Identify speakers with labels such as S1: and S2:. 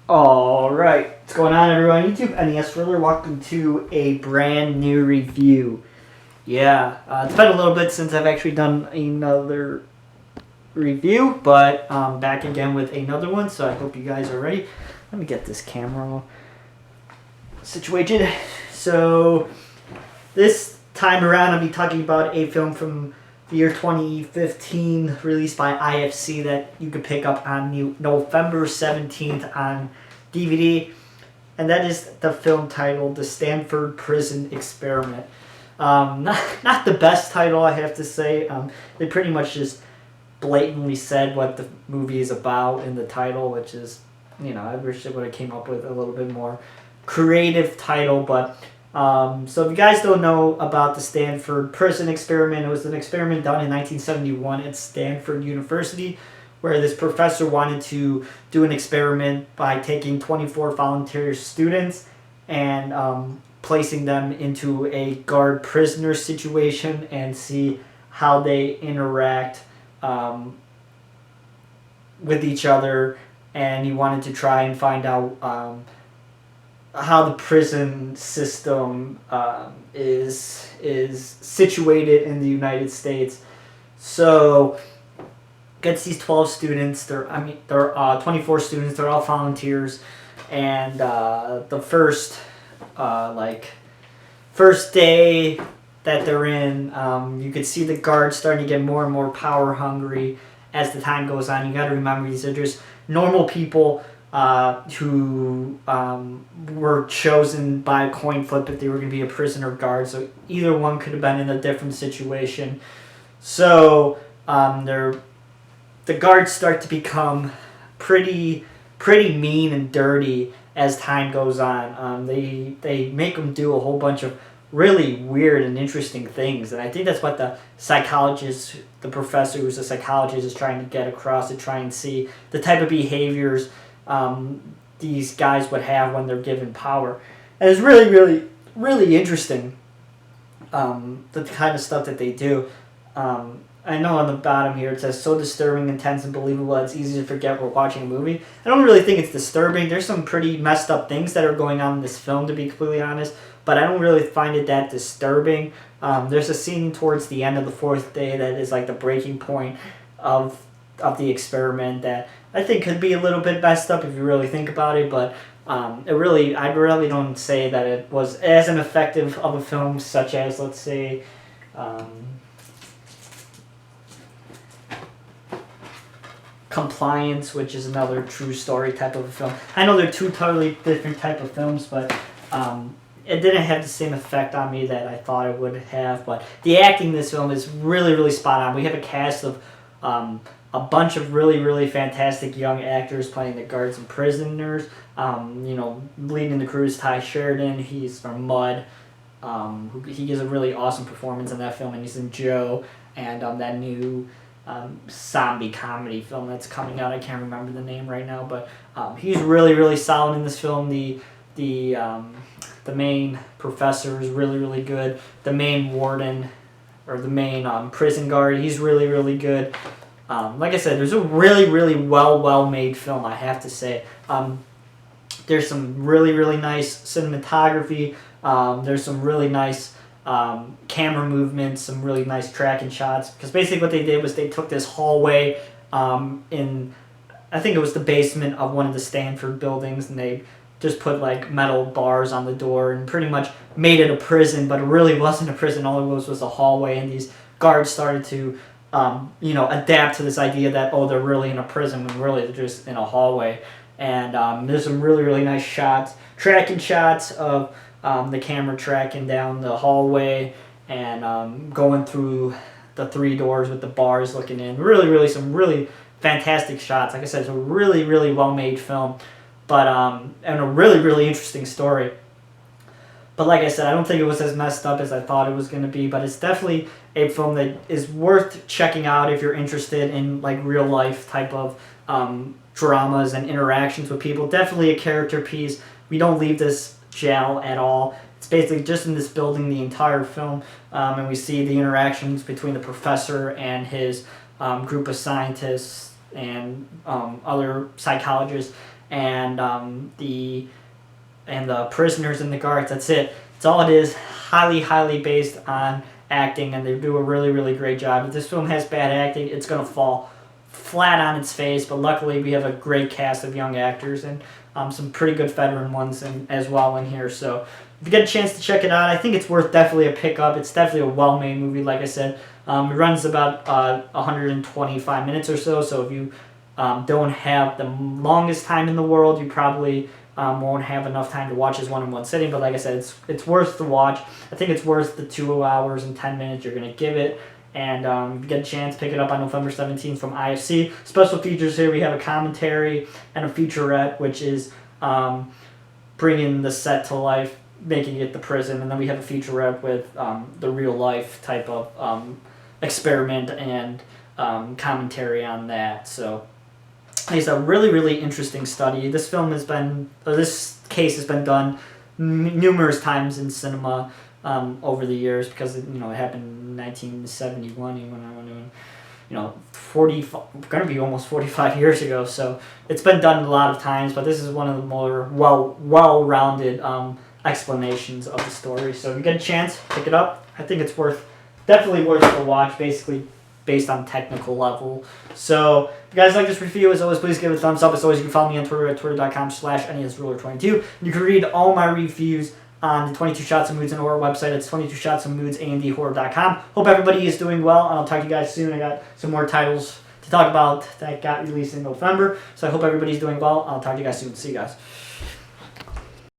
S1: Alright, what's going on everyone on YouTube? NES Thriller, welcome to a brand new review. It's been a little bit since I've actually done another review, but back again with another one, so I hope you guys are ready. Let me get this camera situated. So, this time around I'll be talking about a film from the year 2015, released by IFC, that you could pick up on November 17th on DVD, and that is the film titled The Stanford Prison Experiment. Not the best title, I have to say. They pretty much just blatantly said what the movie is about in the title, which is, I wish they would have came up with a little bit more creative title, but so if you guys don't know about the Stanford Prison Experiment, it was an experiment done in 1971 at Stanford University, where this professor wanted to do an experiment by taking 24 volunteer students and placing them into a guard prisoner situation and see how they interact with each other. And he wanted to try and find out how the prison system is situated in the United States. So gets these 12 students. They're 24 students. They're all volunteers, and the first day that they're in, you could see the guards starting to get more and more power hungry as the time goes on. You got to remember, these are just normal people who were chosen by a coin flip if they were going to be a prisoner guard. So either one could have been in a different situation. So the guards start to become pretty mean and dirty as time goes on. They make them do a whole bunch of really weird and interesting things, and I think that's what the psychologist, the professor who's a psychologist, is trying to get across, to try and see the type of behaviors these guys would have when they're given power. And it's really interesting, the kind of stuff that they do. I know on the bottom here it says, so disturbing, intense, and believable it's easy to forget we're watching a movie. I don't really think it's disturbing. There's some pretty messed up things that are going on in this film, to be completely honest, but I don't really find it that disturbing. There's a scene towards the end of the fourth day that is like the breaking point of the experiment that I think could be a little bit messed up if you really think about it, but I really don't say that it was as an effective of a film such as, let's say, Compliance, which is another true story type of a film. I know they're two totally different type of films, but it didn't have the same effect on me that I thought it would have. But the acting in this film is really spot on. We have a cast of a bunch of really fantastic young actors playing the guards and prisoners. Leading the crew is Ty Sheridan. He's from Mud. He gives a really awesome performance in that film, and he's in Joe and that new zombie comedy film that's coming out. I can't remember the name right now, but he's really solid in this film. The main professor is really good. The main warden, or the main prison guard, he's really good. Like I said, there's a really well made film, I have to say. There's some really nice cinematography. There's some really nice camera movements, some really nice tracking shots, because basically what they did was they took this hallway in, I think it was the basement of one of the Stanford buildings, and they just put like metal bars on the door and pretty much made it a prison, but it really wasn't a prison. All it was a hallway, and these guards started to adapt to this idea that, oh, they're really in a prison when really they're just in a hallway. And there's some really nice shots, tracking shots of the camera tracking down the hallway and going through the three doors with the bars looking in. Really some really fantastic shots. Like I said, it's a really well-made film, but and a really interesting story. But like I said, I don't think it was as messed up as I thought it was going to be, but it's definitely a film that is worth checking out if you're interested in like real life type of dramas and interactions with people. Definitely a character piece. We don't leave this jail at all. It's basically just in this building the entire film, and we see the interactions between the professor and his group of scientists and other psychologists. and the prisoners and the guards. That's it. That's all it is. Highly based on acting, and they do a really great job. If this film has bad acting, it's gonna fall flat on its face. But luckily, we have a great cast of young actors and some pretty good veteran ones as well in here. So if you get a chance to check it out, I think it's worth definitely a pickup. It's definitely a well-made movie, like I said. It runs about 125 minutes or so. So if you don't have the longest time in the world, you probably won't have enough time to watch this one in one sitting. But like I said, it's worth the watch. I think it's worth the 2 hours and 10 minutes you're going to give it. And if you get a chance, pick it up on November 17th from IFC. Special features here, we have a commentary and a featurette, which is bringing the set to life, making it the prison. And then we have a featurette with the real life type of experiment and commentary on that. So it's a really interesting study. This case has been done numerous times in cinema over the years, because it happened in 1971 when I went to, going to be almost 45 years ago. So it's been done a lot of times, but this is one of the more well-rounded explanations of the story. So if you get a chance, pick it up. I think it's definitely worth the watch, basically based on technical level. So if you guys like this review, as always, please give it a thumbs up. As always, you can follow me on Twitter at twitter.com/NESRuler22. You can read all my reviews on the 22 Shots of Moods and Horror website. It's 22 Shots of Moods andhorror.com. Hope everybody is doing well, and I'll talk to you guys soon. I got some more titles to talk about that got released in November, so I hope everybody's doing well. I'll talk to you guys soon. See you guys.